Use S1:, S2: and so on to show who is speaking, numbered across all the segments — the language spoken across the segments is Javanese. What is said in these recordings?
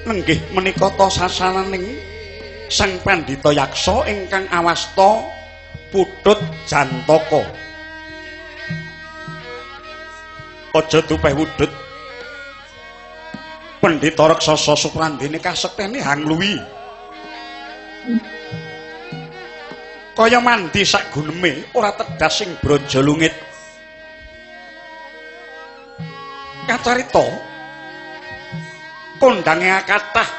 S1: Nenggih menika ta sasananing Sang Pandhita Yaksa ingkang awasta Putut Jantaka. Aja dupeh wudut. Pendhita Raksasa Suprandene kasektene hangluwi. Kaya mandi sak guneme ora tedas sing braja lungit. Kacarita kondange kathah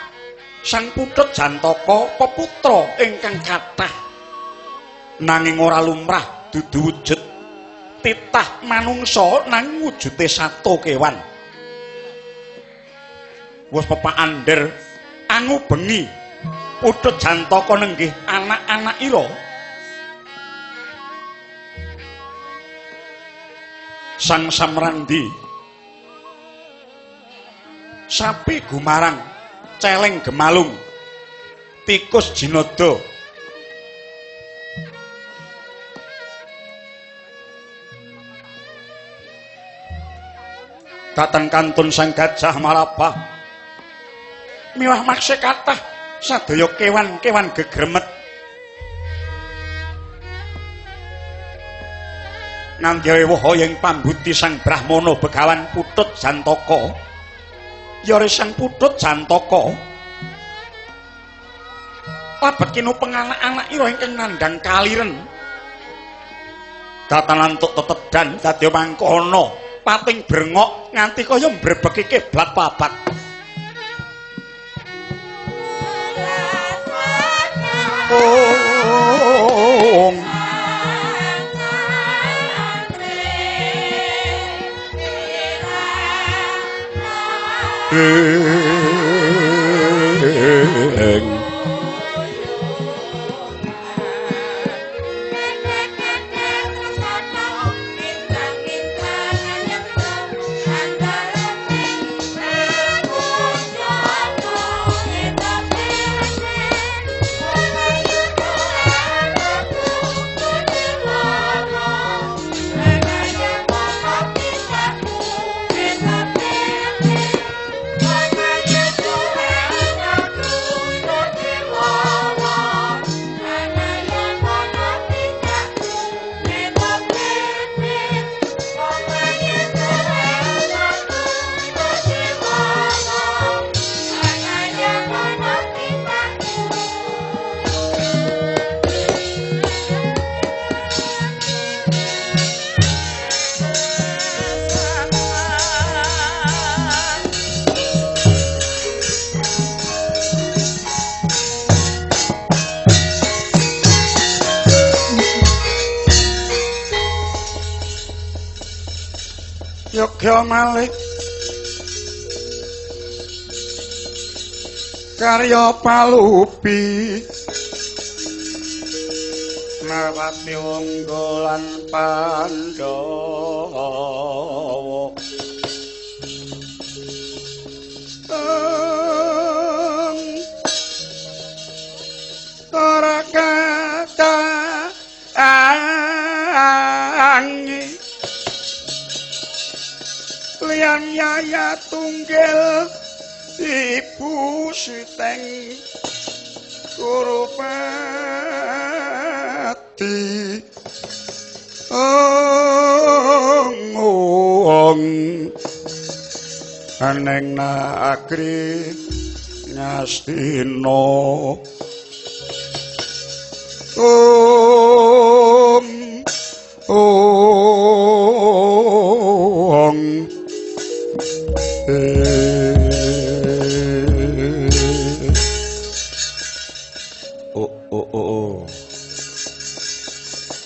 S1: Sang Putut Jantaka peputra ingkang kathah nanging ora lumrah dudu wujud titah manungsa nang wujude sato kewan. Wis pepander angu bengi Putut Jantaka nenggih anak-anakira Sang Samrandi sapi gumarang celeng gemalung tikus jinada dateng kantun Sang Gajah Malabah miwah maksih kathah sadaya kewan-kewan gegremet nandya ewuh ing pambuti Sang Brahmana Begawan Putut Jantaka. Yare Sang Putut Jantaka labet kinupeng anak-anakira ingkang nandhang kaliren datan antuk tetedan dadi mangkono pating brengok nganti kaya mbrebeki kiblat papat. Yogya Malik karya palupi Narwati Wangga lan Pandhawa ora kata angi liyan Yaya Tunggil Ibu Siteng Kurupati aneng nagri Ngastina ong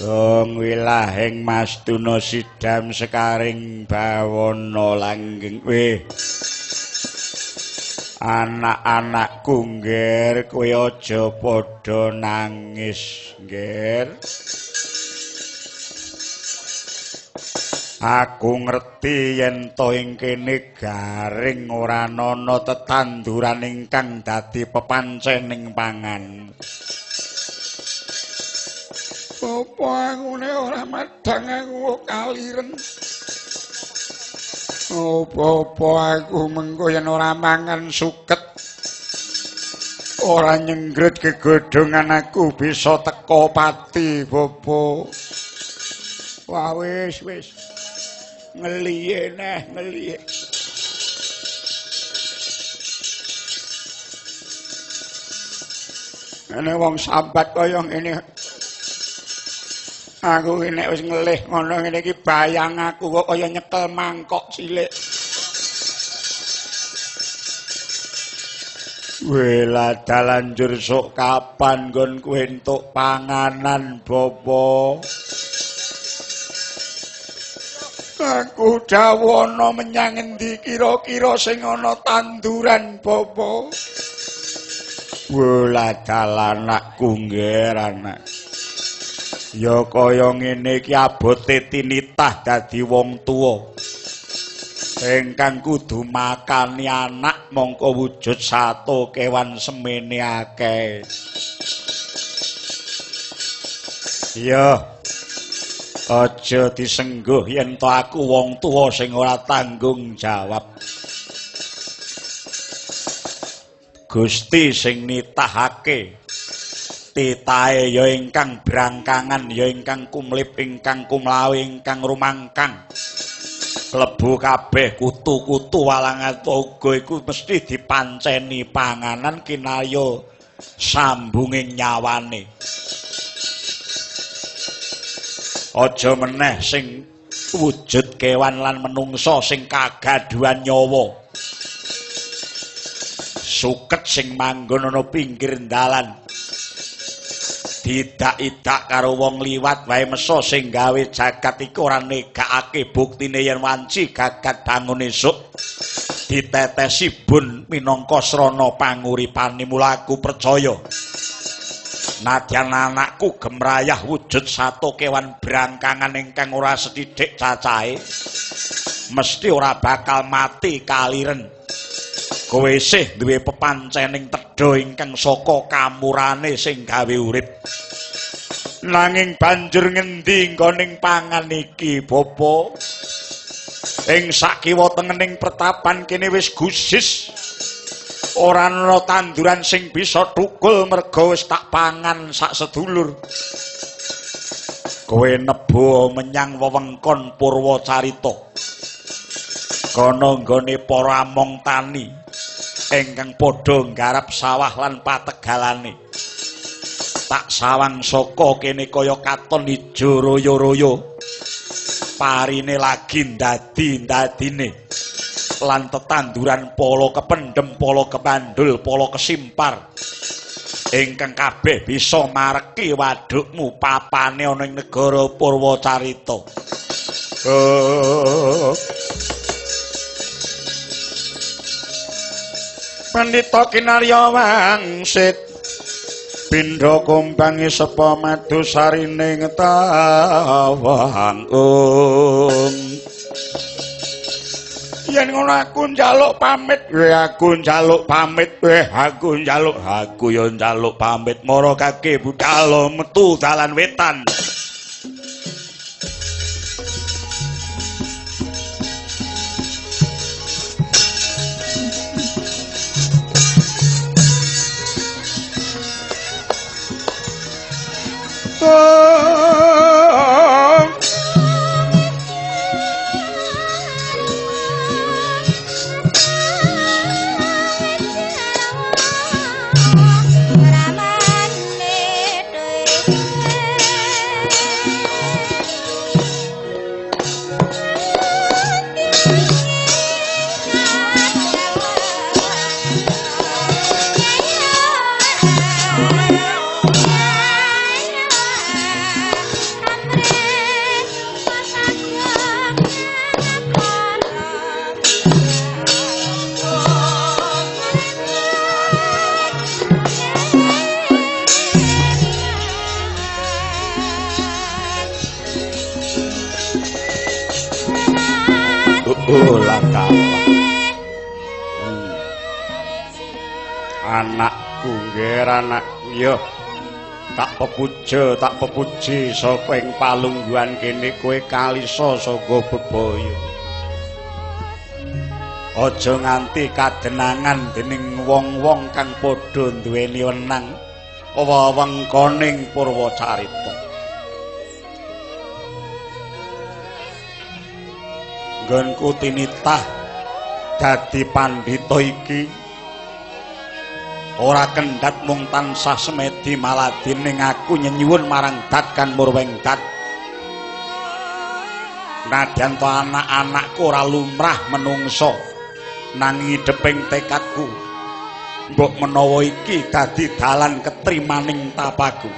S1: Dong wilahing Mastuna sidam sekaring bawana langgeng weh anak-anakku ngger kowe aja padha nangis ngger aku ngerti yen to ing kene garing ora ana tetanduran ingkang dadi pepancening pangan apa aku nek ora madang aku kaliren apa aku mengko yen ora mangan suket ora nyenggret gegodhongan aku bisa teko pati bopo wah wis ngeliye neh ngeliye ana wong sambat kaya ngene aku nek wis ngelih ngono ngene iki bayang aku kok kaya nyekel mangkok cilik. Wela dalan njur sok kapan nggon kowe entuk panganan bopo. Aku dawono menyang endi kira-kira sing ana tanduran bopo. Wela dalan anakku ngger anak. Ya kaya ngene iki abote tinitah dadi wong tuwa. Engkang kudu makani anak mongko wujud sato kewan semene akeh. Ya aja disengguh yen to aku wong tuwa sing ora tanggung jawab. Gusti sing nitahake titahe ya ingkang brangkangan ya ingkang kumlip ingkang kumlawe ingkang rumangkang lebu kabeh kutu-kutu walangato uga iku mesti dipanceni panganan kinarya sambunging nyawane aja meneh sing wujud kewan lan menungsa sing kagaduhan nyawa suket sing manggon ana pinggir dalan didak-idak karo wong liwat wae mesa sing gawe jagat iku ora negakake buktine yen wanci gagat bangun esuk ditetesi bun minangka srana panguripane mula aku percaya nadyan anakku gemrayah wujud sato kewan brangkangan ingkang ora sethithik cacahe mesti ora bakal mati kaliren kowe isih duwe pepancening tedha ingkang saka kamurane sing gawe urip. Nanging banjur ngendi nggoning pangan iki, Bapa? Ing sakiwa tengening pertapan kene wis gusis. Ora ana tanduran sing bisa thukul merga wis tak pangan sak sedulur. Kowe nebo menyang wewengkon Purwacarita. Kono nggone para among tani. Engkang padha nggarap sawah lan pategalane tak sawang saka kene kaya katon ijo royo-royo parine lagi ndadi-ndadine lan tetanduran polo kependhem polo kepandul polo kesimpar ingkang kabeh bisa mareki wadukmu papane ana ing negara Purwacarita Pandita kinarya wangsit pindha kumbangi sepa madu sarining tawang yen ngono aku njaluk pamit aku njaluk aku njaluk pamit mara kake budhal metu dalan wetan Ulah kalah. Anakku nggih anakku ya. Tak pepuji saka ing palungguhan kene kowe kalisa saka bebaya. Aja nganti kadenangan dening wong-wong kang padha duweni wenang wewengkoning Purwacarita. Nggonku tinitah dadi pandhita iki ora kendhat mung tansah semedi maladi ning aku nyenyuwun marang Dat kan Murwengdat. Nadyan to anak-anakku ora lumrah menungso nanging ideping tekadku mbok menawa iki dadi dalan ketrimaning tapaku.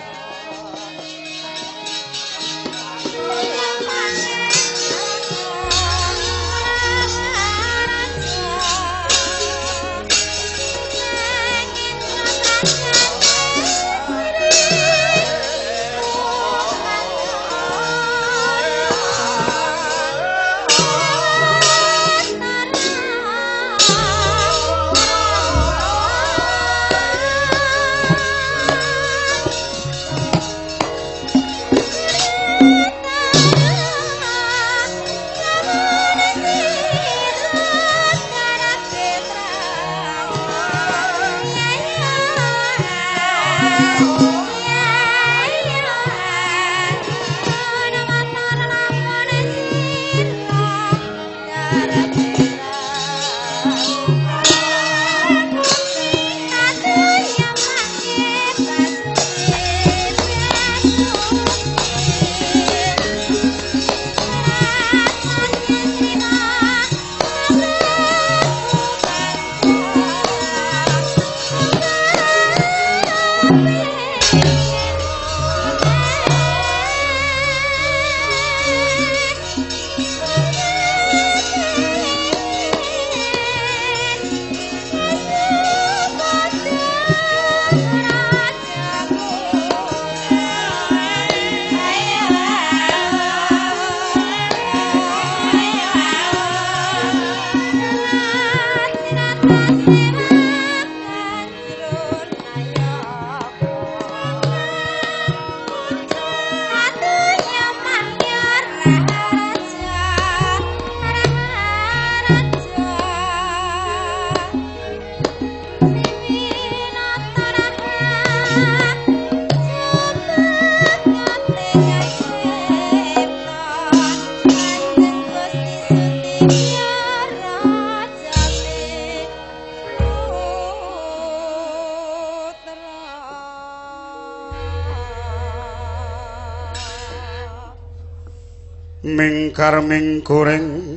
S1: Mingkar mingkuring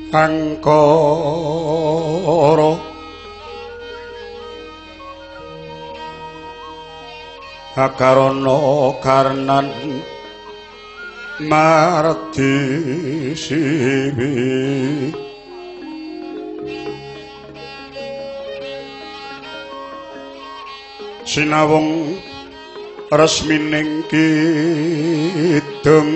S1: pangkara akarana karnan marti siwi sinawung resmining kidung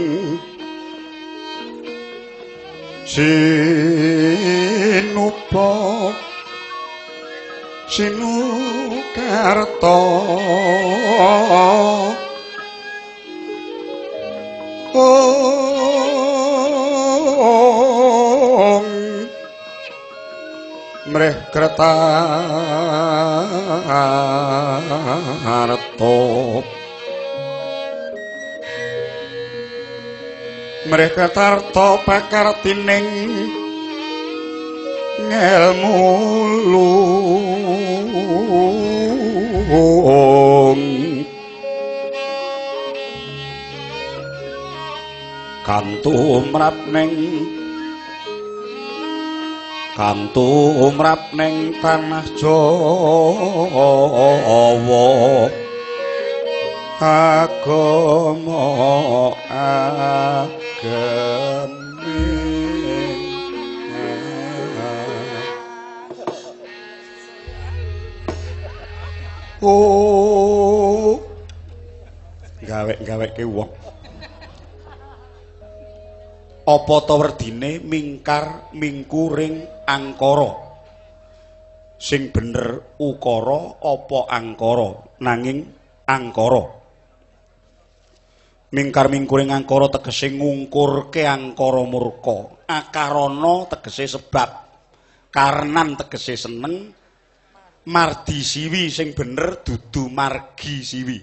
S1: sinukarta mreh Kertarto mreh Kertarto pakartining ngelmu luwung kantu umrap ning tanah Jawa agama agemin gawe-gawe ke wong Apa ta werdine mingkar mingkuring angkara. Sing bener ukara apa angkara nanging angkara. Mingkar mingkuring angkara tegese ngungkurke angkara murka. Akarana tegese sebab. Karenan tegese seneng. Mardi siwi sing bener dudu margi siwi.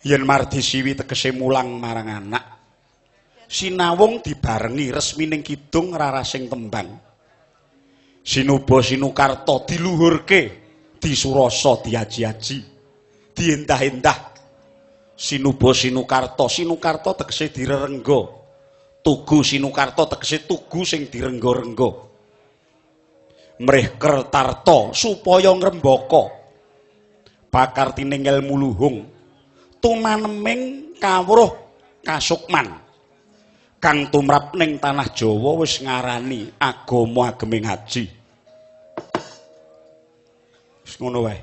S1: Yen mardi siwi tegese mulang marang anak. Sinawung dibarengi resmining kidung rarasing tembang. Sinuba sinukarta diluhurke, disurasa diaji-aji, diendah-endah. Sinuba sinukarta, sinukarta tegese direngga. Tugu sinukarta tegese tugu sing direngga-rengga. Mrih kertarta supaya ngrembaka. Pakartine ngelmu luhung tumaneming kawruh kasukman. Kang tumrap ning tanah Jawa wis ngarani agama ageming haji. Wis ngono wae.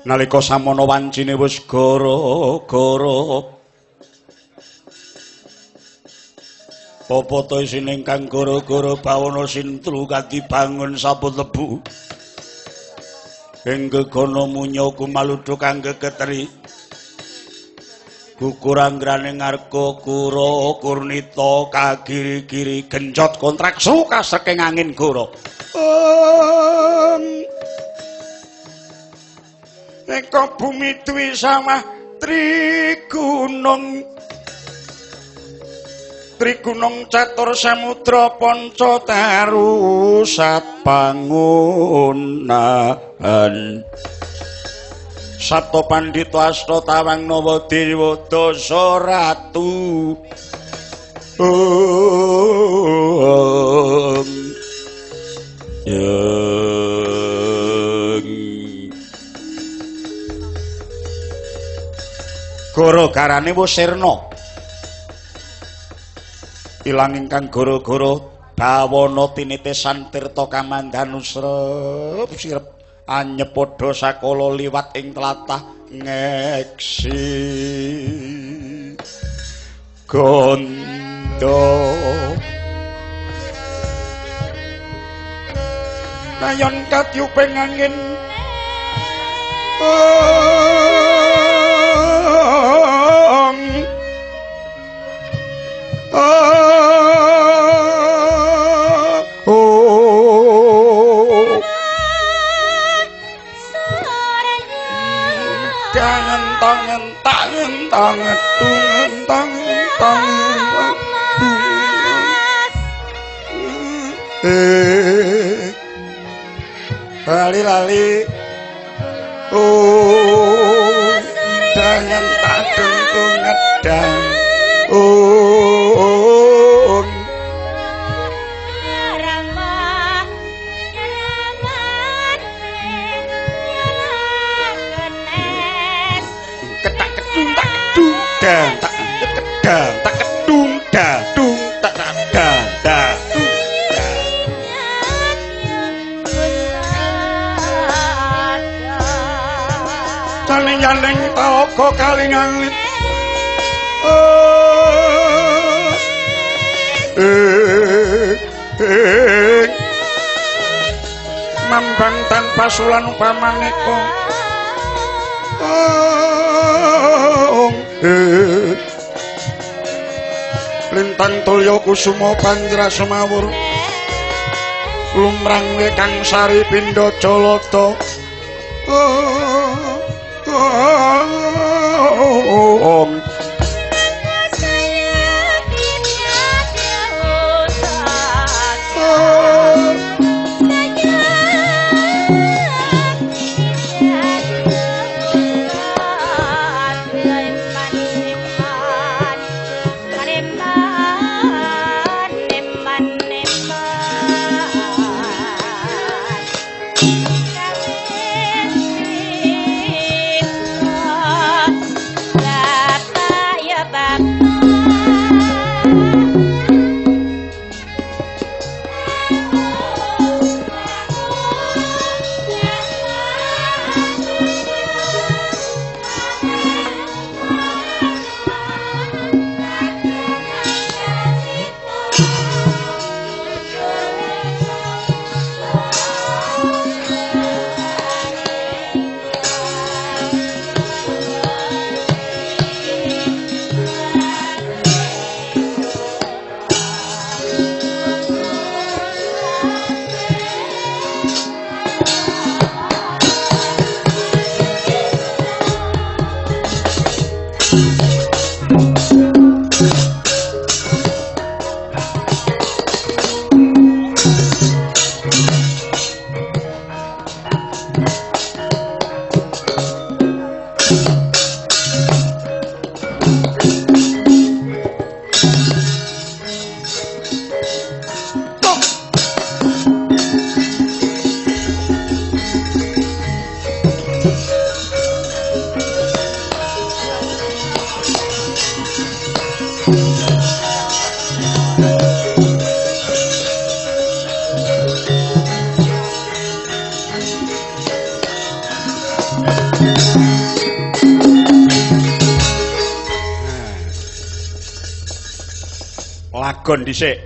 S1: Nalika samana wancine wis gara-gara Popoto isining kang gara-gara bawana sintru kanthi bangun saput lebu. Ing gegana munya kumaludha kang geketri. Kukuranggrane ngarga kura kurnita kagiri-giri genjot kontrak suka saking angin goro. Eka bumi dwi samah trigunung catur samudra panca taru sapangunan. Sabta pandhita asta tawang nawa dewa dasa ratu. Gara-garane wis sirna. Ilang ingkang gara-gara bawana tinitesan tirta kamandhanu srep anyep padha sakala liwat ing tlatah ngeksi gondo nayon katyuping angin lali-lali jangan tak dengku ngedang ketak kedung tak kedung dan tak kedang tak kedung dadung tak kedang dadung jaling-jaling talaga kalingangit mambang tanpa sulan upamaneka lintang tulya kusuma panjra semawur lumrang kang sari pindha calata Lagon dhisik.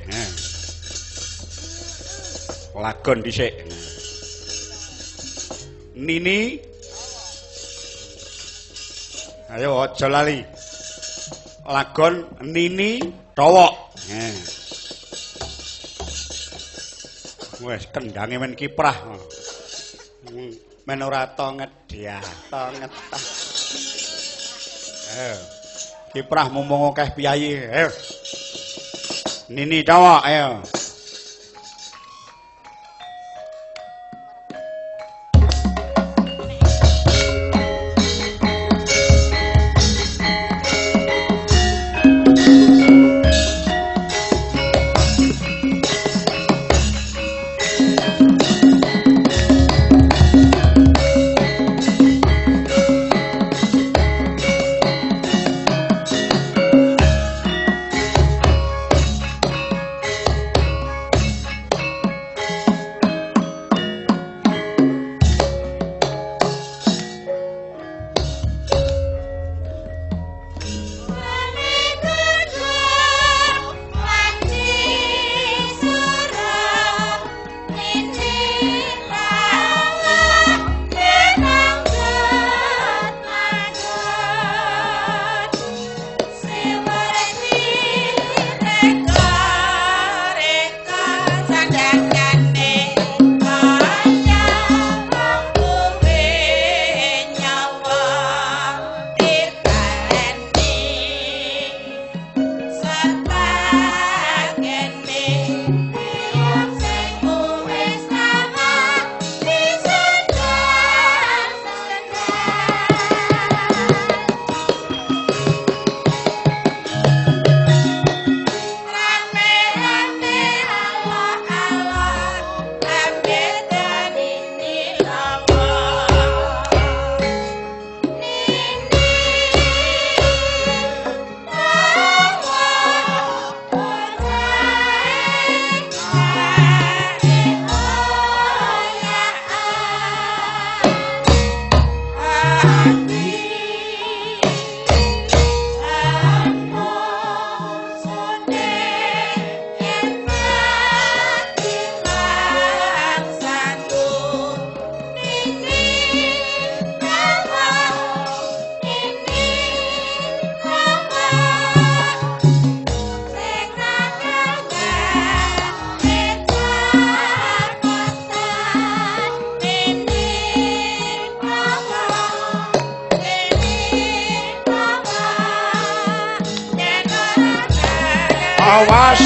S1: Lagon dhisik. Nini. Ayo aja lali. Lagon Nini Towok. Wes kendange men kiprah. Men ora to ngedhiah, to ngetah. Ayo. Kiprah mumpung akeh piyayi. Ayo. Nini Towok ayo. Awas.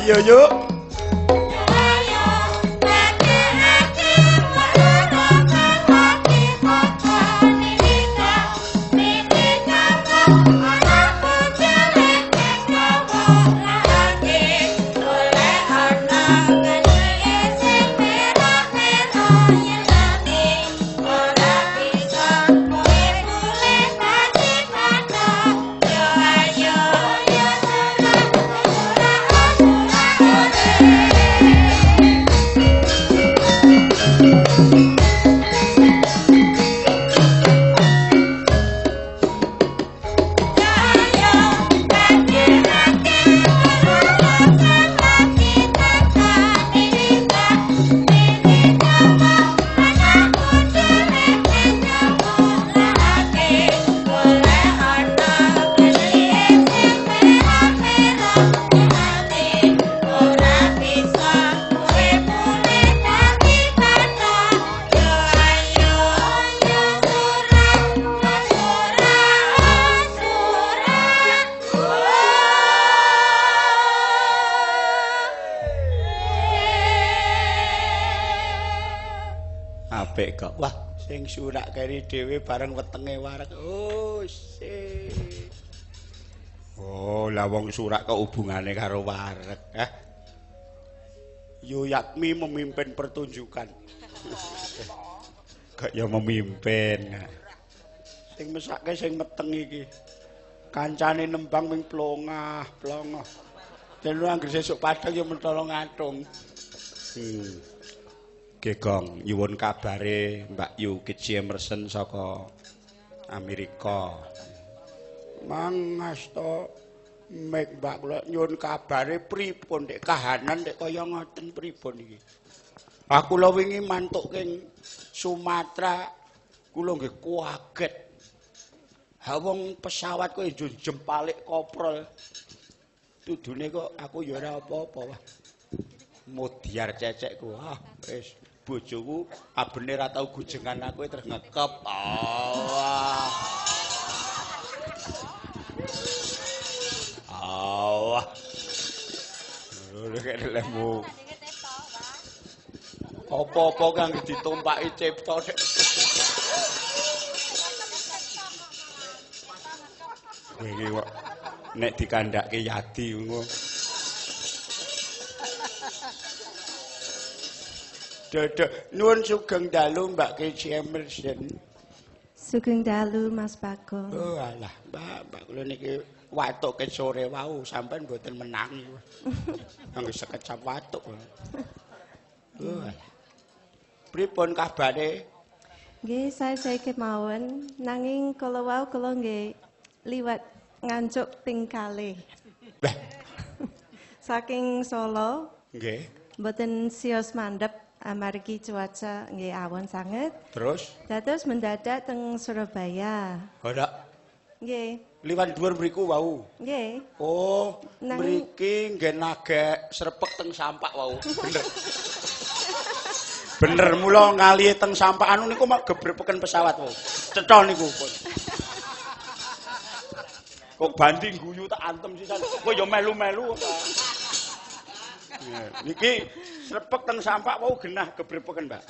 S1: Ayo yuk. Apik kok. Wah, sing surak keri dhewe bareng wetenge wareg. Oh, sik. Oh, lah wong surak kok hubungane karo wareg, Yuyatmi memimpin pertunjukan. Kok ya memimpin. Sing mesake sing meteng iki. Kancane nembang ming plongah. Yen anggere sesuk padang ya mentolo ngatung. Gegong nyuwun kabare Mbak Yu Kiji Emerson saka Amerika. Mangasta mek Mbak kula nyuwun kabare pripun nek kahanan nek kaya ngoten pripun iki. Aku lho wingi mantuk king Sumatera kula nggih kaget. Ha wong pesawat kok jempalik koprol. Tudune kok aku ya ora apa-apa wah. Mudyar cecekku. Ah wis bojoku abene ra tau gujengan aku terus ngekep. Allah. Allah. Lho kek lemu. Apa-apa kang ditumpaki cipta nek. Iki kok nek dikandhake yadi ngono. Dedek nuwun sugeng dalu Mbak Kiji Emerson.
S2: Sugeng dalu Mas Bagong.
S1: Oh alah, Mbak kula niki watuk ke sore wau sampean mboten menangi. Anggo sekecap watuk. Oh alah. Pripun kabare?
S2: Nggih, saya kemawon nanging kala wau kula nggih liwat ngancuk ping kalih. Saking Solo.
S1: Nggih.
S2: Mboten sios mandhep amargi cuaca nggih awan sanget.
S1: Terus?
S2: Dados mendadak teng Surabaya.
S1: Ora.
S2: Nggih.
S1: Liwat dhuwur mriku wau.
S2: Nggih.
S1: Oh, mriki nggih nagek srepek teng Sampak wau. Bener. Bener mula ngali teng Sampak anu niku mak gebrepeken pesawat wau. Cetha niku pun. Kok banding guyu tak antem sisan. Kok ya melu-melu apa. Niki srepek teng Sampak wau genah gebrepeken, Mbak.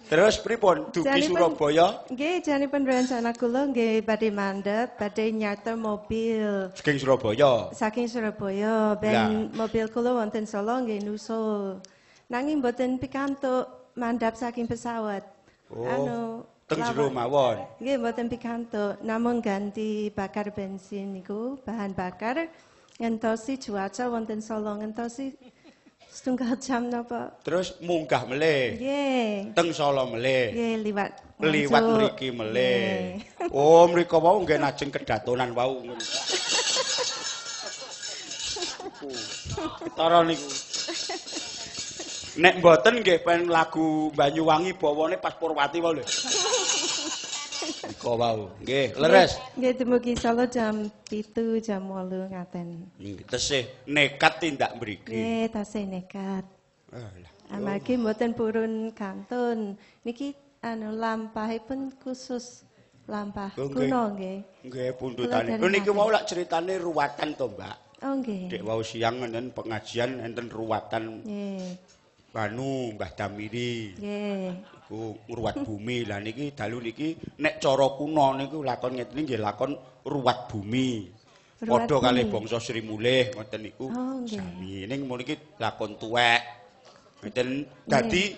S1: Terus pripun dugi Surabaya?
S2: Nggih, janipun rencana kula nggih badhe mandhep, badhe nyarter mobil.
S1: Saking Surabaya.
S2: Saking Surabaya, ben mobil kula wonten Solo nggih nusul. Nanging mboten pikantuk mandhap saking pesawat.
S1: Oh. Teng jero mawon.
S2: Nggih, mboten pikantuk, namung ganti bakar bensin niku, bahan bakar ngentosi cuaca wonten Solo ngentosi setunggal jam napa.
S1: Terus munggah melih.
S2: Nggih.
S1: Teng Solo melih.
S2: Nggih, liwat
S1: mriki melih. Oh, mriko wau nggih lajeng kedatonan wau ngono. Ketara niku. Nek mboten nggih pen lagu Banyuwangi bawane pas Purwati wau lho. Iko wau. Nggih, leres.
S2: Nggih dumugi Solo jam 7, jam 8 ngaten.
S1: Tesih nekat tindak mriki.
S2: Nggih, tasih nekat. Amargi mboten purun kantun. Niki lampahipun khusus lampah kuno nggih.
S1: Nggih, pundutane. Lho niki mau lak critane ruwatan to, Mbak.
S2: Oh nggih.
S1: Dek wau siang enten pengajian enten ruwatan.
S2: Nggih.
S1: Anu Mbah Damiri.
S2: Nggih.
S1: Iku ngruwat bumi. Lah niki dalu niki nek cara kuna niku lakon ngeten nggih lakon ruwat bumi. Padha kalih bangsa Sri Mulih ngoten niku sami. Ning mriki lakon tuwek. Ngoten dadi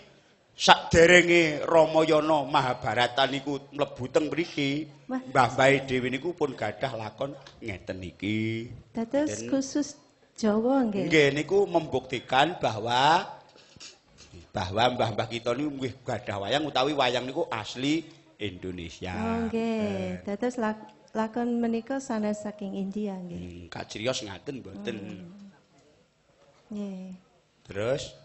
S1: sakderenge Ramayana Mahabharata niku mlebu teng mriki, mbah-mbahe dhewe niku pun gadah lakon ngeten niki.
S2: Dados khusus Jawa nggih.
S1: Nggih niku membuktikan bahwa mbah-mbah kita niku nggih gadah wayang utawi wayang niku asli Indonesia.
S2: Oh nggih. Dados lakon menika sanes saking India nggih.
S1: Kak Crios ngaten mboten.
S2: Nggih.
S1: Terus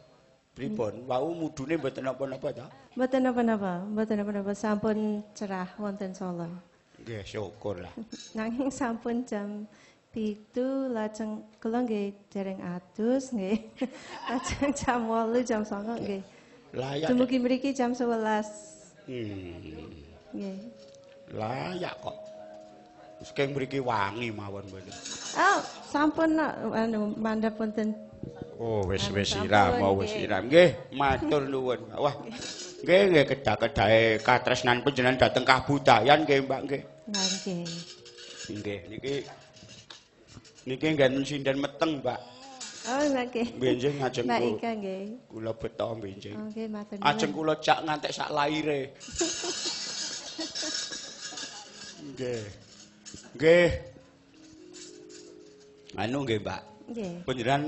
S1: pripun? Wau mudune mboten napa-napa ta?
S2: Mboten napa-napa, sampun cerah wonten Solo.
S1: Nggih, syukur lah.
S2: Nanging sampun jam 7 lajeng kula nggih dereng adus nggih. Lajeng jam 8 jam 9 nggih.
S1: Layak.
S2: Dumugi mriki jam 11. Nggih.
S1: Layak kok. Wis keng mriki wangi mawon mboten.
S2: Oh, sampun anu mandhap wonten.
S1: Oh, wis siram, wis siram. Nggih, matur nuwun. Wah. Nggih kedah-kedahe katresnan panjenengan dhateng kabudayan nggih, Mbak nggih.
S2: Nggih.
S1: Nggih, niki nggen sinden meteng, Mbak.
S2: Oh, nggih.
S1: Benjing ajeng
S2: Mbak Ika nggih.
S1: Kula beto benjing.
S2: Oh, nggih, matur nuwun.
S1: Ajeng kula cak ngantek sak laire. Nggih. Nggih. Anu nggih, Mbak.
S2: Nggih.
S1: Panjenengan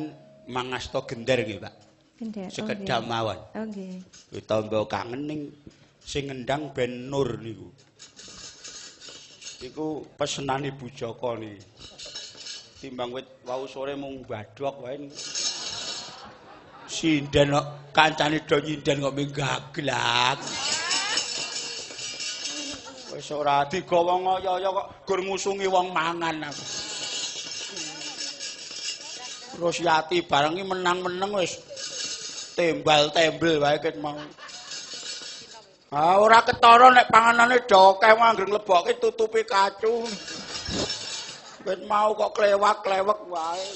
S1: mangasta gender nggih, Mbak.
S2: Gender.
S1: Sekedhap mawon.
S2: Oh, nggih.
S1: Ditambah kangen ning sing ngendang ben Nur niku. Iku pesenan Ibu Joko niki. Timbang wit wau sore mung badhok wae. Sinden kok kancane do nyinden kok menggaglak. Wis ora digawa ngoyo-oyo kok gur ngusungi wong mangan aku. Terus Yati bareng iki menang-meneng wis tembal-tembel wae ket mau. Ah ora ketara nek panganane do akeh anggere nglebokke tutupi kacu. Ket mau kok klewak-klewek wae.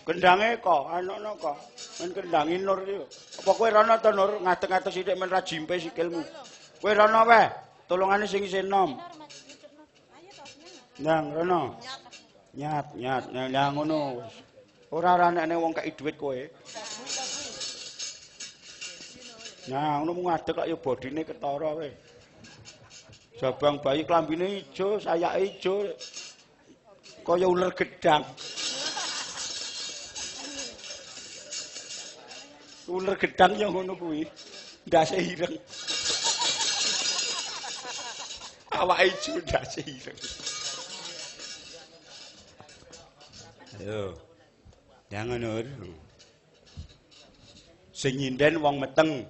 S1: Kendange kok, anakno kok. Men kendangi Nur iki. Apa kowe rono to Nur ngadeg-ngadeg sithik men ra jimpe sikilmu. Kowe rono wae. Tolongane sing isih enom. Nang rono. Nyat, nyang ngono. Ora ranekne wong kei dhuwit kowe. Nah, ngono mung ngadeg kok ya bodine ketara kowe. Jabang bayi klambine ijo, sayake ijo. Kaya uler gedang. Uler gedang ya ngono kuwi. Ndase ireng. Awake ijo ndase ireng. Ayo. Jangan Nur. Sing nyinden wong meteng.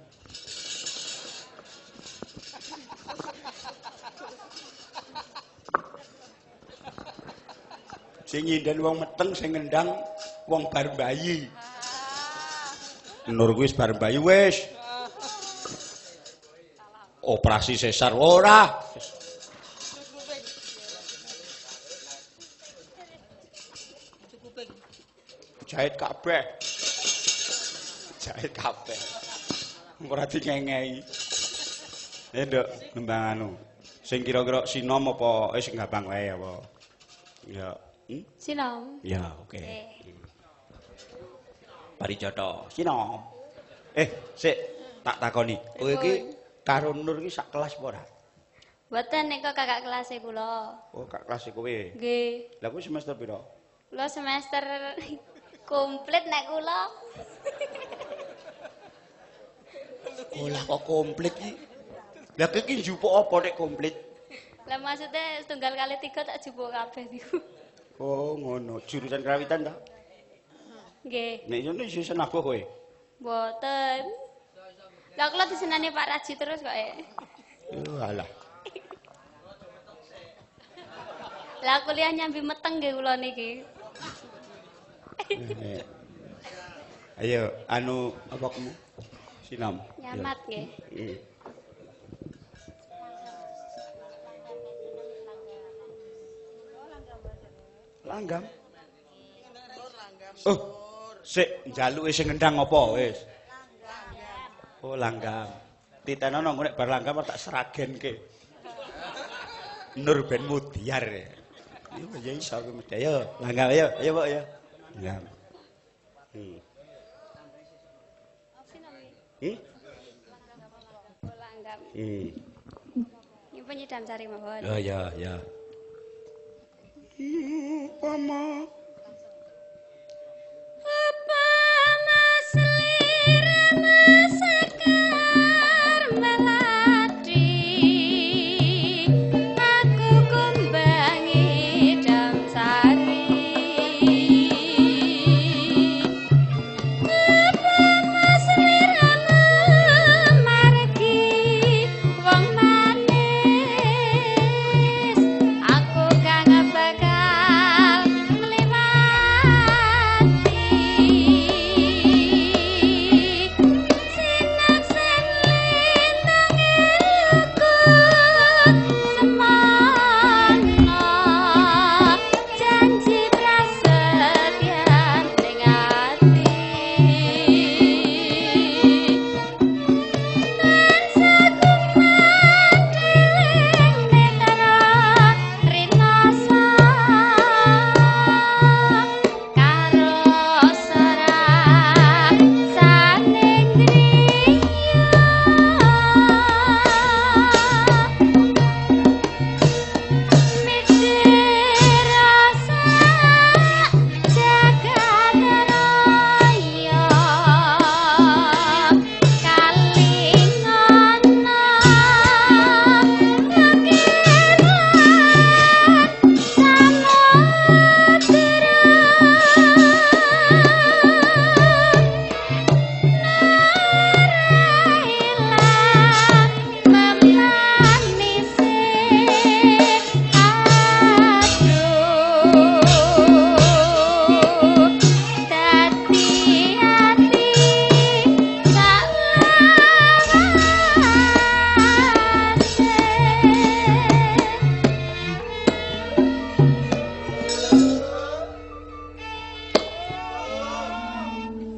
S1: Sing nyinden wong meteng sing ngendang wong bar bayi. Nur kuwi wis bar bayi wis. Operasi sesar ora. Jahit kabeh. Jahit kabeh. Ora dingengei. Nduk, nembang anu. Sing kira-kira sinom apa sing gampang wae apa? Ya.
S3: Sinom.
S1: Ya, oke. Parijoto, sinom. Sik tak takoni. Kowe iki karo Nur iki sak kelas apa ora?
S3: Mboten nika kakak kelas kula.
S1: Oh, kak kelas kowe.
S3: Nggih.
S1: Lah kowe semester pira?
S3: Kula semester komplit nek kula.
S1: Sekolah kok komplit iki. Lah kowe iki njupuk apa nek komplit?
S3: Lah maksudnya setunggal kali 3 tak jupuk kabeh niku.
S1: Oh, ngono. Jurusan kerawitan ta?
S3: Nggih.
S1: Nek ngono iso senabuh kowe.
S3: Mboten. Lah kula disenani Pak Raji terus kok.
S1: Alah.
S3: Lah kuliah nyambi meteng nggih kula niki.
S1: Ayo, anu apa kamu? Sinam.
S3: Nyamat nggih.
S1: Langgam. Oh, sik njaluke sing ngendang apa wis? Oh, langgam. Titenono engko nek bar langgam tak seragenke. Nur ben Mudiar. Ya iso aku mesti. Ayo, langgam ayo, ayo Pak ya. Langgam.
S3: Langgam. Ini penyidam cari mawon.
S1: Oh ya, ya. Pama.
S3: Apa maslirana sekar melati aku kumbangi dam sari apa maslirana margi wong manis aku kang bakal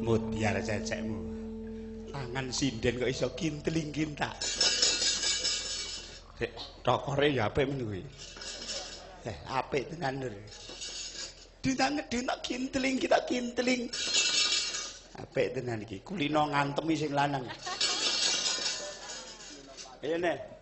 S1: Mutiara cecekmu. Tangan sinden kok iso kinteling kintak. Sik tokore ya apik men kuwi. Apik tenan lho. Dinang kinteling kita kinteling. Apik tenan iki. Kulino ngantemi sing lanang. Ayo nek.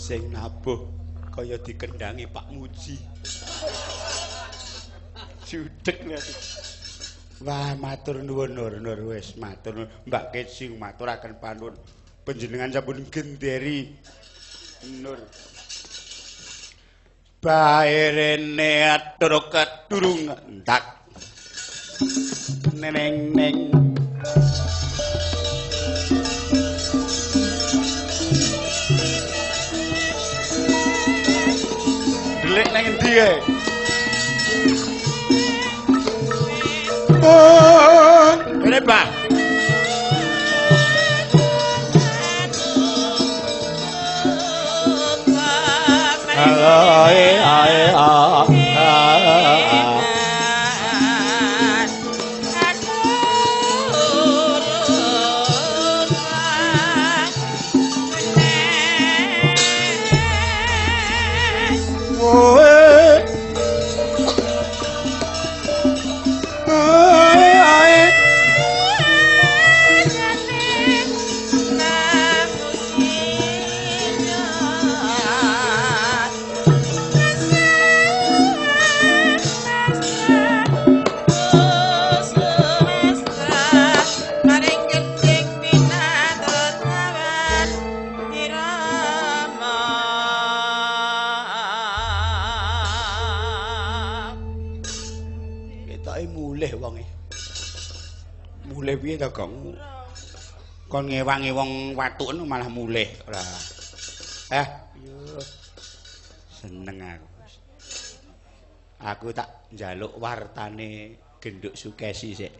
S1: Sing nabuh kaya dikendangi Pak Muji. Judeg lihat. Wah, matur nuwun Nur wis matur nuwun. Mbak Keci maturaken panuwun. Panjenengan sampun genderi Nur. Baerene atur keturung entak. Neneng neng. Delik nang endi ae? Kene, Pak. piye to, Gong? Kon ngewangi wong watuken malah mulih ora. Yo. Seneng aku. Aku tak njaluk wartane Genduk Sukesi sik.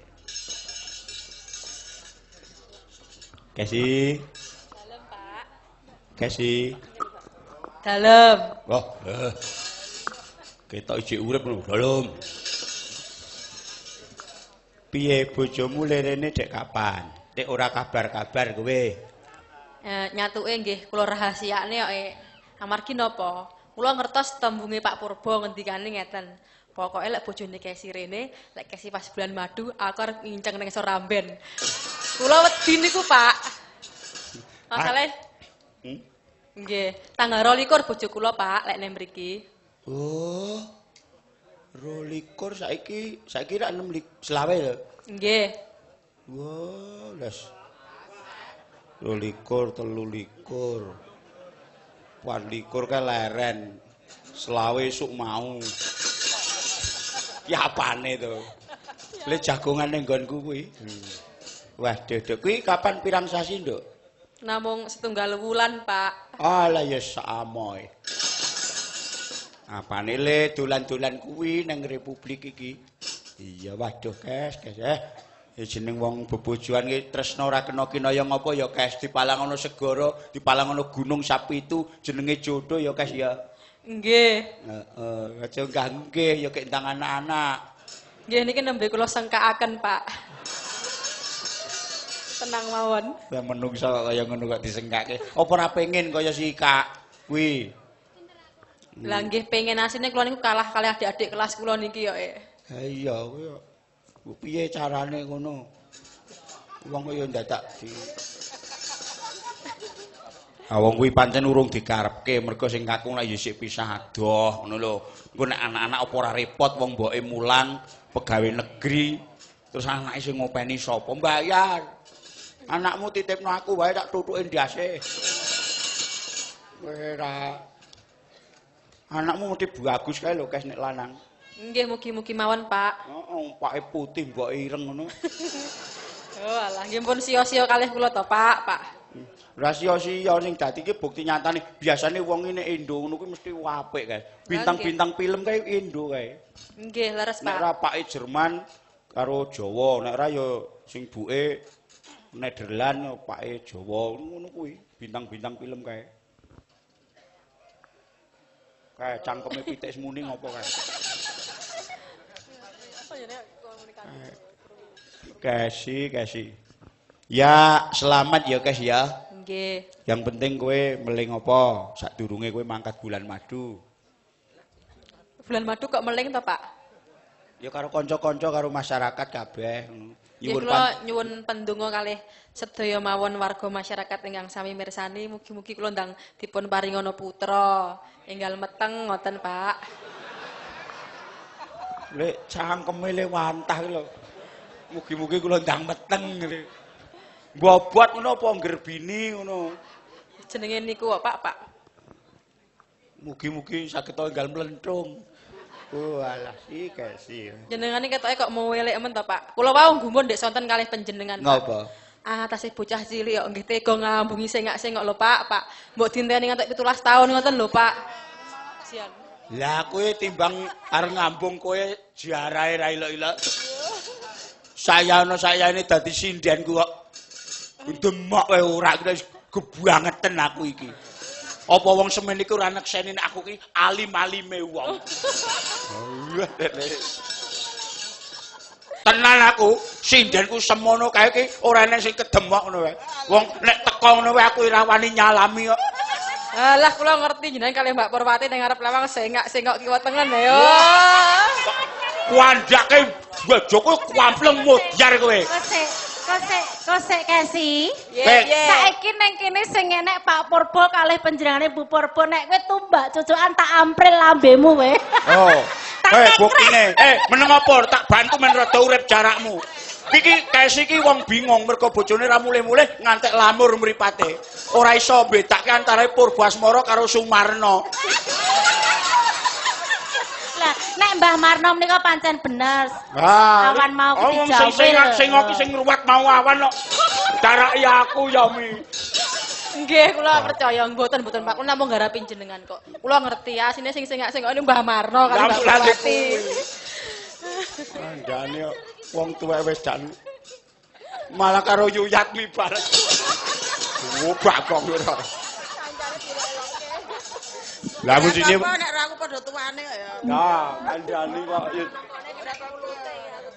S1: Kesi.
S4: Dalem, Pak.
S1: Kesi.
S4: Dalem.
S1: Wah, ketok ijik urip lho, dalem. Piye bojomu lirene dek kapan? Dek ora kabar-kabar kowe.
S4: Nyatuke nggih kula rahasiakne kok amargi napa? Kula ngertos tembunge Pak Purba ngendikane ngeten. Pokoke lek bojone Kesi rene, lek Kesi pas bulan madu aku arep nginceng ning Soramben. Kula wedi niku, Pak. Masalahe nggih, tanggal 22 bojo kula, Pak, lek ning mriki.
S1: Oh. 22 saiki rak 6 selawe lho.
S4: Nggih.
S1: Wah, les. 22, 23. 24 ka leren. Selawe esuk mau. Ya apane to? Le jagongan ning nggonku kuwi. Waduh, Duk, kuwi kapan pirang sasi, Nduk?
S4: Namung setunggal wulan, Pak.
S1: Alah ya samoe. Apane le dolan-dolan kuwi nang Republik iki? Iya, waduh, Kes. Jeneng wong bebojoan ki tresna ora kena kinaya ngapa ya, Kes. Dipalang ana segara, dipalang ana gunung sapitu, jenenge jodoh ya, Kes ya.
S4: Nggih.
S1: Heeh, aja nggih ya kek entang anak-anak.
S4: Nggih niki nembe kula sengkakaken, Pak. Tenang mawon.
S1: Ya menungsa kaya ngono kok disengkake. Apa ora pengin kaya si Kak kuwi?
S4: Lah nggih pengen asine kula niku kalah kali adik-adik kelas kula niki yo.
S1: Ha iya kuwi. Piye carane ngono? Wong kaya ndadak di wong kuwi pancen urung dikarepke mergo sing kakung lak yo sik pisah adoh ngono lho. Engko nek anak-anak apa ora repot wong mboke mulang pegawe negeri terus anake sing ngopeni sapa mbayar. Anakmu titipno aku wae tak tutuke ndase. Ora. Anakmu mesti bagus kae lho Kes nek lanang.
S4: Nggih mugi-mugi mawon, Pak.
S1: Heeh, pake putih mbok ireng ngono.
S4: Oh alah nggih pun sia-sia kalih kula to, Pak.
S1: Lah sia-sia ning dadi iki bukti nyatane biasane wong nek Indo ngono kuwi mesti apik kae. Bintang-bintang film kae Indo kae.
S4: Nggih, leres, Pak.
S1: Nek ora pake Jerman karo Jawa, nek ora ya sing buke Nederland pake Jawa ngono kuwi. Bintang-bintang film kae. Kae cangkeme pitik semuni ngopo kae. Kesi. Ya, selamat ya, Kes ya.
S4: Nggih.
S1: Yang penting kowe meling apa? Sadurunge kowe mangkat bulan madu.
S4: Bulan madu kok meling to, Pak?
S1: Ya karo kanca-kanca karo masyarakat kabeh.
S4: Nggih kula nyuwun pendonga kalih sedaya mawon warga masyarakat ingkang sami mirsani mugi-mugi kula ndang dipun paringana putra enggal meteng ngoten, Pak.
S1: Lek cangkeme le wantah lho. Mugi-mugi kula ndang meteng. Bobot ngono apa nggerbini ngono.
S4: Jenenge niku kok, Pak.
S1: Mugi-mugi saged enggal mlenthung. Oh alah Kesi.
S4: Jenengane ketoke kok mau elek men to, Pak. Kula wau gumun ndek sonten kalih panjenengan.
S1: Ngapa?
S4: Tasih bocah cilik kok nggih tega ngambungi sengak-sengok lho, Pak. Mbok dinteni nganti 17 tahun ngoten lho, Pak. Sian.
S1: Lah kowe timbang arep ngambung kowe jarahe ra ilok-ilok. Sayane dadi sindenku kok. Demak kowe ora kira gebangeten aku iki. Apa wong semen iki ora nekseni nek aku iki alim-alime wong. Tenan aku, sindenku semono kae iki ora enek sing kedemok ngono wae. Wong nek teko ngono wae aku ora wani nyalami kok.
S4: Alah kula ngerti jenengan kalih Mbak Purwati ning ngarep lawang sengak-sengok kiwa tengen ya.
S1: Kuandake bojoku kwampleng mudyar kowe.
S5: Kosek Kesi.
S4: Saiki
S5: ning kene sing enek Pak Purba kalih panjenengane Bu Purba nek kowe tumbak cucukan tak ampril lambemu kowe.
S1: Oh. Buktine. Meneng apa tak bantu men rada urip jarakmu. Iki Kesi iki wong bingung mergo bojone ra mulih-mulih ngantek lamur mripate. Ora iso mbedake antara Purbasmara karo Sumarna.
S5: Lah nek Mbah Marno menika pancen bener.
S1: Ah,
S5: Awan mau
S1: wong
S5: dijawil.
S1: sing iki sing ngruwat mau awan kok. Daraki aku ya mi.
S4: Nggih, kula percaya mboten Pak. Kula namung garapi jenengan kok. Kula ngerti asine sing ini Mbah Marno kali Mbah Purwati.
S1: Andane wong tuwek wis jan malah karo yuyat mi bareng. Bagong ora. Lah mujine
S6: nek ora aku padha tuane kok ya.
S1: Nah, kandhani kok.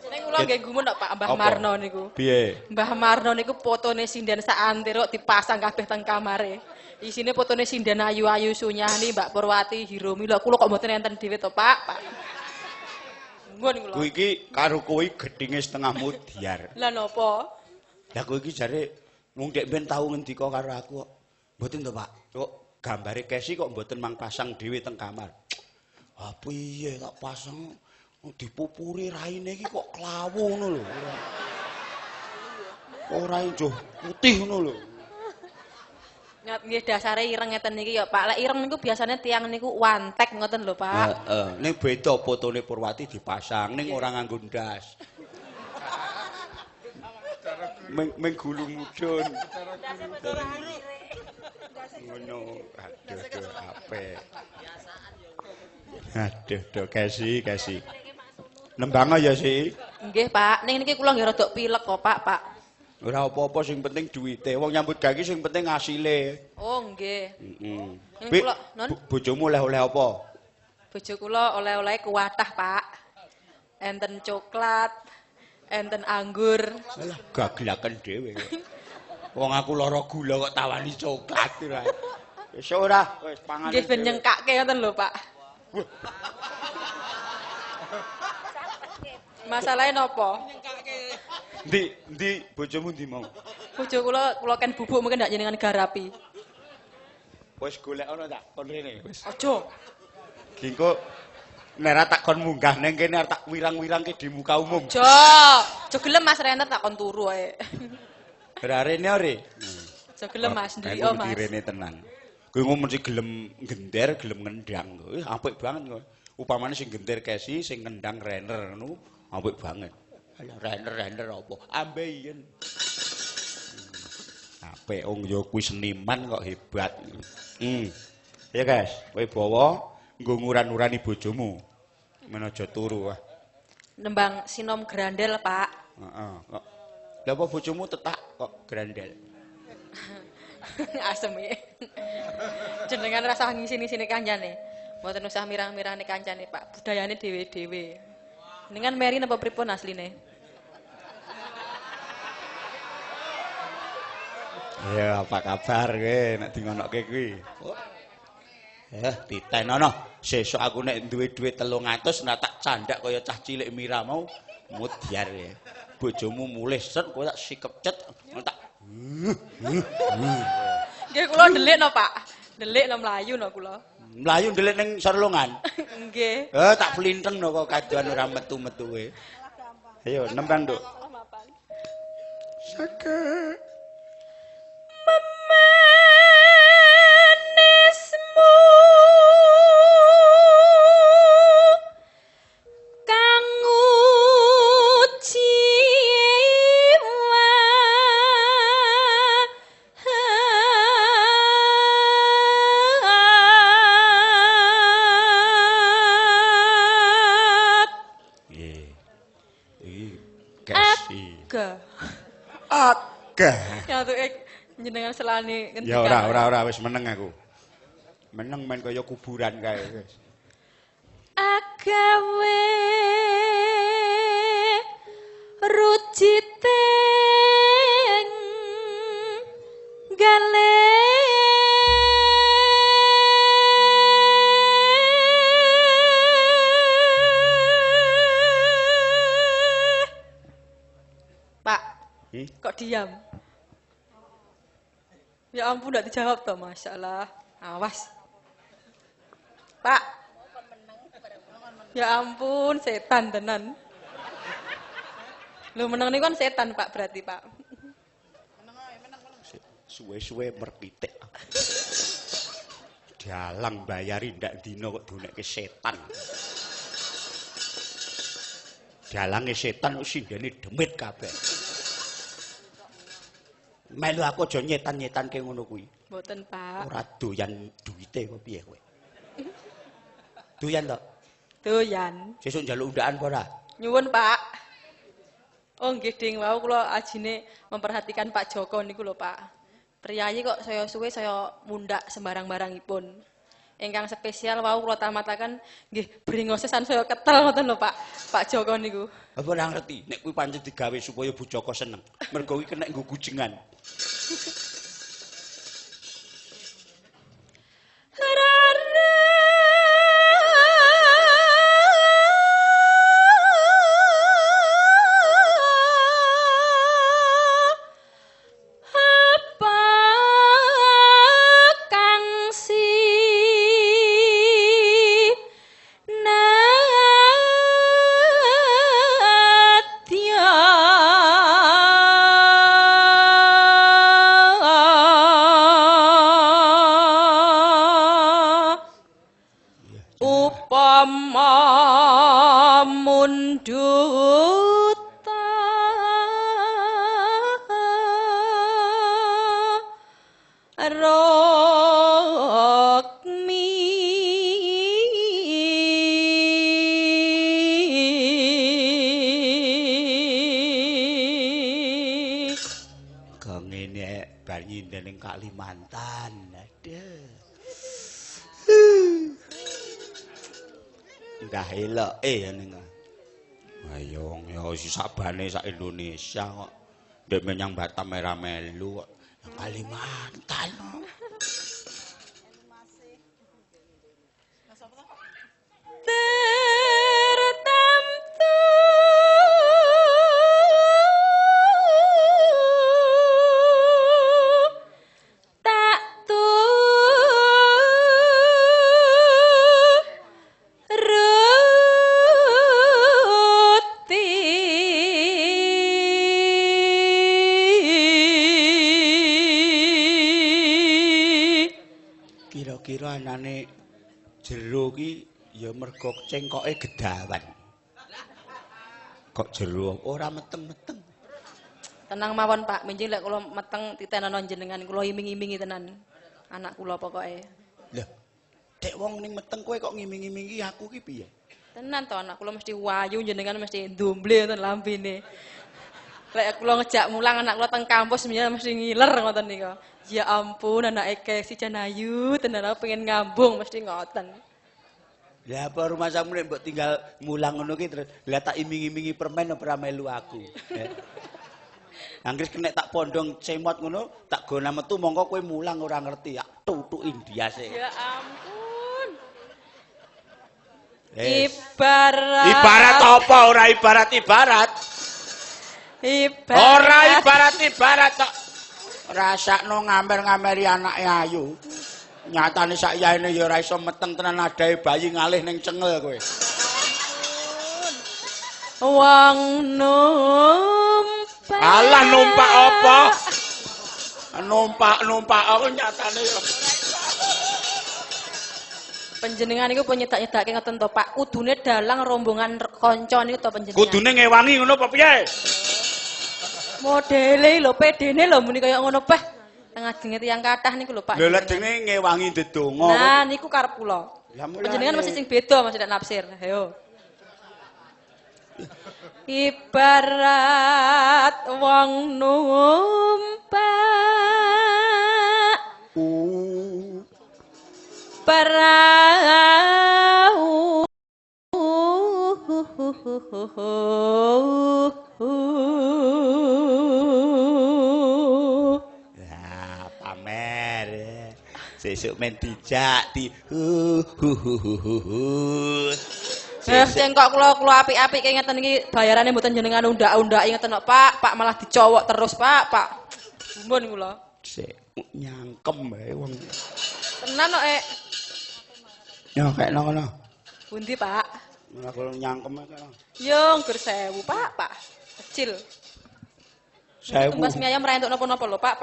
S4: Ning kula nggih gumun kok Pak Mbah Marno niku.
S1: Piye?
S4: Mbah Marno niku fotone sinden saantero dipasang kabeh teng kamare. Isine fotone sinden ayu-ayu sunyani Mbak Purwati Hiromi. Lha kula kok mboten enten dhewe to, Pak. Nggon kula.
S1: Kowe iki karo kowe gedhinge setengah mudyar.
S4: Lah napa?
S1: Lah kowe iki jare wong dek ben tau ngendika karo aku kok. Mboten to, Pak. Kok gambare Kesi kok mboten mang pasang dhewe teng kamar. Ah piye tak pasang dipupuri raine iki kok klawu ngono lho. Ora njoh putih ngono lho.
S4: Nggih dasare ireng ngeten niki ya, Pak. Lek ireng niku biasanya tiang niku wantek ngoten lho, Pak.
S1: Heeh, ning beda fotone Purwati dipasang ning ora nganggo ndas. Meng gulu mudun. Ngono, aduh apik. Aduh, do Kesi. Nembang ya sih.
S4: Nggih, Pak. Ning niki kula nggih rada pilek kok, Pak.
S1: Ora apa-apa sing penting duwite. Wong nyambut gawe sing penting ngasile.
S4: Oh, nggih.
S1: Heeh.
S4: Ning kula non
S1: Bojomu oleh-oleh apa?
S4: bojo kula oleh-oleh kuwatah, Pak. Enten coklat, enten anggur.
S1: Alah, gaglaken dhewe. Wong aku lara gula kok tawani coklat ora. Wis ora, wis pangan.
S4: Nggih ben nyengkake ngoten lho, Pak. Masalahe napa?
S1: Ndi bojomu ndi mau?
S4: Bojo kula ken bubuk mungkin ndak jenengan garapi.
S1: Wis golek ana tak kon rene wis.
S4: Aja.
S1: Engko nek ora tak kon munggah ning kene arep tak wirang-wirangke di muka umum.
S4: Aja gelem Mas Renner tak kon turu ae.
S1: Ora rene ore.
S4: Aja gelem Mas ndiri o Mas.
S1: Rene tenan. Kowe ngomong mesti gelem gender, gelem ngendang. Wis apik banget kok. Upamane sing gender Kesi, sing ngendang Renner ngono apik banget. Alah Renner apa? Ambeien. Apik wong ya kuwi seniman kok hebat. Ya guys, kowe bawa nggo nguran-urani bojomu. Men aja turu wah.
S4: Nembang sinom grandel, Pak.
S1: Heeh. Kok lha apa bojomu tetak kok grandel?
S4: Asem iki. Jenengan rasa ngisi-ngisine kancane. Mboten usah mirang-mirane kancane, Pak. Budayane dhewe-dhewe. Dengan Mary napa pripun asline?
S1: Ya, apa kabar kowe nek dingonokke kuwi? Ditenono. Sesuk aku nek duwe dhuwit 300 nak tak candak kaya cah cilik Mira mau mudyar ya. Bojomu mulih set kowe tak sikep cet tak.
S4: Nggih kula ndelik no, Pak. Ndelik no mlayu no kula.
S1: Mlayu ndelik ning sarlongan.
S4: Nggih.
S1: Tak flinteng no kok kadoan ora metu-metu kowe. Ayo nembang, Nduk. Sakit.
S4: Memanismu kang
S1: Agah.
S4: Ya tuh jenengan selani
S1: Ya ora wis meneng aku. Meneng men kaya kuburan kae wis.
S4: Agawe rujiting gale Pak, kok diam? Ya ampun, tidak dijawab toh, Masya Allah. Awas. Pak. Ya ampun, setan tenan. Lu menang ini kan setan, Pak, berarti, Pak.
S1: Suwe-suwe merpitik. Dalang bayari ndak dino kok donekke setan. Dalange setan sindene demit kabeh. Melu aku aja nyetan-nyetanke ngono kuwi.
S4: Mboten, Pak.
S1: Ora doyan duwite kok piye kowe? Doyan to?
S4: Doyan.
S1: Sesuk njaluk undakan apa ora?
S4: Nyuwun, Pak. Oh nggih, Ding, wau kula ajine memperhatikan Pak Joko niku lho, Pak. Priyayi kok saya suwe saya mundak sembarang-barangipun. Ingkang spesial wau kula tamataken nggih bringosesan saya ketel ngoten lho, Pak. Pak Joko niku.
S1: Apa ora ngerti nek kuwi pancen digawe supaya Bu Joko seneng. Mergo kuwi kena nggo gujengan. Kalimantan. Aduh. Ndah eloke ya ning. Ayo ya sabane sak Indonesia kok. Ndek menyang Batam merah melu kok. Kalimantan. Kira-kira anane jero ki ya mergo cengkoke gedawan. Kok jero ora meteng-meteng.
S4: Tenang mawon, Pak. Minjing lek kula meteng titenono jenengan kula iming-imingi tenan. Anak kula pokoke.
S1: Lah, dek wong ning meteng kowe kok ngiming-imingi aku ki piye?
S4: Tenan to anak kula mesti wayu jenengan mesti ndomble ngoten lambene. Lek kula ngejak mulang anak kula teng kampus mesti ngiler ngoten nika. Ya ampun anake keksi jan ayu tenan aku pengen ngambung mesti ngoten.
S1: Lah apa rumah samu nek mbok tinggal mulang ngono ki terus lah tak iming-imingi permen ora melu aku. Anggris kena tak pondong cemot ngono tak gona metu mongko kowe mulang ora ngerti ya tutuki ndiase.
S4: Ya ampun.
S1: Ibarat apa ora ibarat? Ora ibarat tok. Rasakno ngamer-ngameri anake ayu. Nyatane sak yaene ya ora iso meteng tenan adahe bayi ngalih ning cengel kowe.
S4: Wong numpak.
S1: Alah numpak apa? Numpak aku nyatane ya.
S4: Panjenengan niku pun nyedak-nyedake ngoten to, Pak. Kudune dalang rombongan kanca niku to panjenengan.
S1: Kudune ngewangi ngono apa piye?
S4: Modele lho, pedene lho muni kaya ngono peh. Ngajenge tiyang kathah niku lho, Pak.
S1: Lha lek dene ngewangi ndedonga.
S4: Nah, niku karep kula. Panjenengan mesti sing beda mesti nek nafsir. Ayo. Ibarat wong numpak perahu
S1: pamer sesuk men dijak di
S4: Cengkok kula apik-apik kaya ngeten iki bayarane mboten jenengan undak-undaki ngeten kok, Pak. Pak malah dicowok terus, Pak. Bumbun kula.
S1: Sik nyangkem bae wong.
S4: Tenan kok,
S1: Yo kekno kono.
S4: Pundi, Pak?
S1: Ora kula nyangkem kono.
S4: Yo nggur 1000, Pak. Kecil.
S1: 1000.
S4: Tumbas mie ayam ra entuk napa-napa lho, Pak.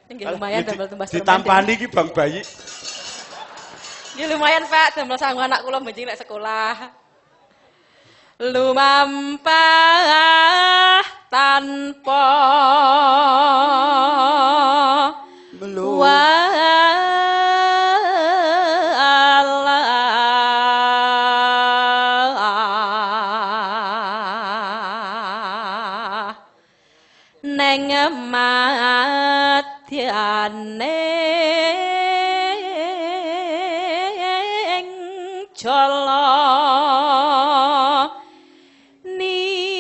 S4: Nggih lumayan damel tumbas.
S1: Ditampani iki Bang Bayi.
S4: Ya lumayan Pak, damel sanggup anak kula benjing nek sekolah. Lumampah tanpa walah neng madyane jala nidi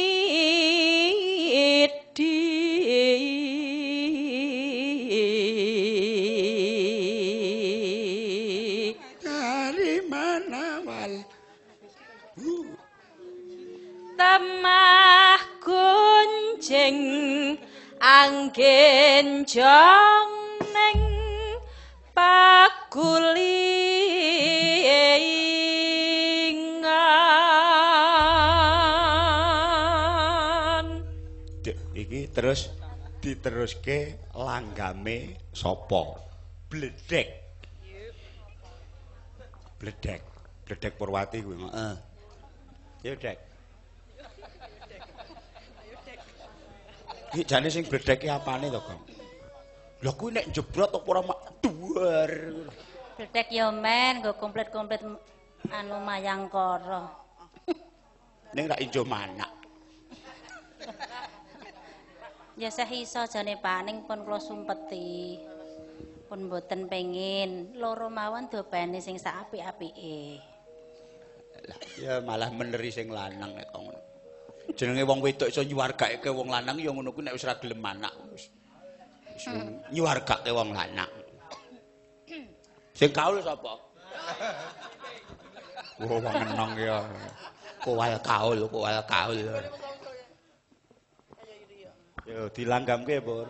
S1: dari mana wal
S4: temah gunjing anggen jong neng pagulingan.
S1: Iki terus diteruske langgame sapa? Bledek. Bledek. Bledek Purwati kuwi. Heeh. Ya, Dek. Iki jane sing bledek ki apane to, Kang? Lha kuwi nek jebrot apa ora mak duar.
S5: Bledek yo men, nggo komplit-komplit anu mayangkara.
S1: Ning rak ijo manak.
S5: Ya seh iso jane paning pun kula sumpeti. Pun mboten pengin loro mawon dobane sing sak apik-apike.
S1: Lah ya malah meneri sing lanang nek ngono. Jenenge wong wedok iso nyuwargake wong lanang ya ngono kuwi nek wis ora gelem anak wis nyuwargake wong lanang. Sing kaul sapa? Oh, wong enong ya. Kowal kaul. Yo dilanggamke, Pur.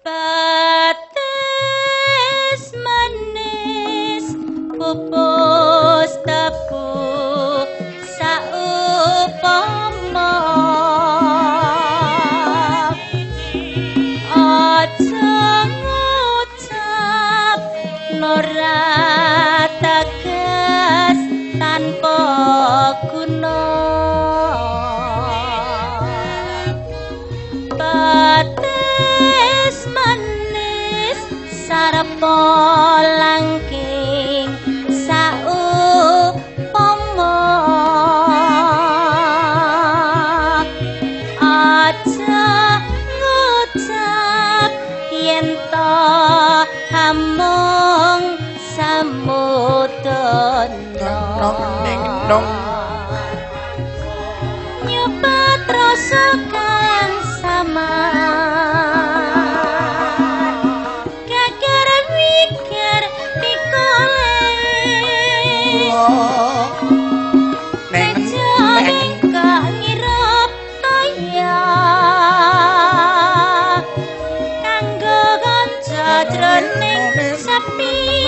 S5: Batis manis pupus tebu saupama aja ngucap ora tegas tanpa guna batis manis sarpa langking saupama aja ngucap yen to hamung samudana nyoba rasa kang samar gagar mikir pikole
S1: Neng
S5: gak ngirup kaya kanggo kanca jroning sepi